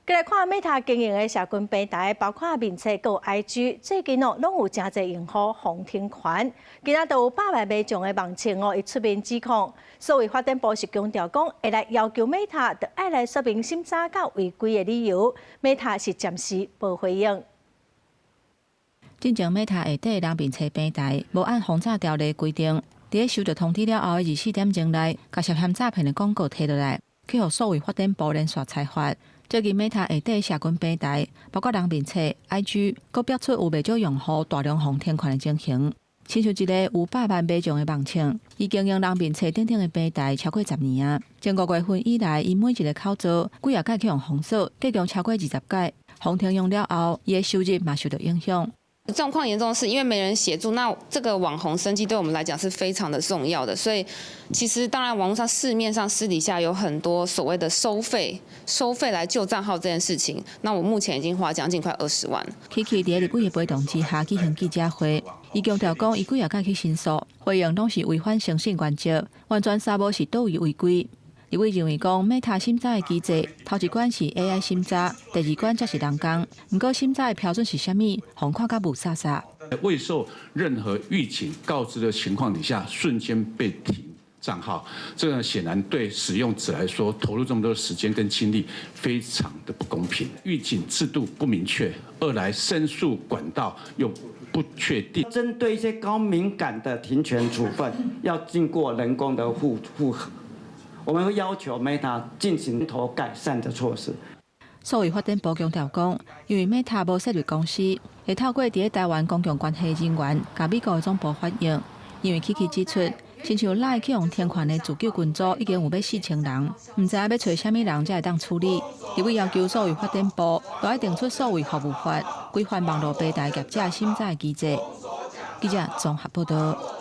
再来看 Meta 经营的社群平台，包括面册、有 IG， 最近拢有真侪用户红听权。今仔都有100万以上的网情伊出面指控，所以发展部是强调讲，会来要求 Meta 得爱来说明审查甲违规的理由。Meta 是暂时无回应。进前 Meta 下底人面册平台无按封杀条例规定，伫收到通知了后的24点钟内，把涉嫌诈骗的广告摕落来，去互所谓发展部连续裁罚。最近 Meta 下底社群平台，包括人面册、IG， 佫标出有袂少用户大量红听权的情形。亲像一个有100万以上的网情，伊经营人面册等等的平台超过10年啊。前5月份以来，伊每一个口罩几啊届去用封锁，计共超过20届。红听用了后，伊的收入嘛受到影响。状况严重的是，因为没人协助，那这个网红生计对我们来讲是非常的重要的，所以其实当然网络上市面上私底下有很多所谓的收费来救账号这件事情，那我目前已经花将近快20万。Kiki 伫立委的陪同之下举行记者会，伊强调讲，伊几啊届去申诉，回应拢是违反诚信原则，完全查无是倒位违规。立委认为讲 ，Meta 审查的机制，头一关是 AI 审查，第二关才是人工。不过审查的标准是啥物，互看甲无煞煞。未受任何预警告知的情况底下，瞬间被停账号，这个显然对使用者来说，投入这么多时间跟精力，非常的不公平。预警制度不明确，二来申诉管道又不确定。针对一些高敏感的停权处分，要经过人工的复核。我们会要求 Meta 进行头改善的措施。所谓发展部强调讲，因为 Meta 无设立公司，会透过伫台湾公共关系人员，甲美国的总部反映。因为 Kiki 指出，亲像赖去用听权的自救群组已经有4000人，唔知要找虾米人才会当处理。立委要求所谓发展部，都要定出所谓服务法，规范网络平台业者审查的机制。记者综合报道。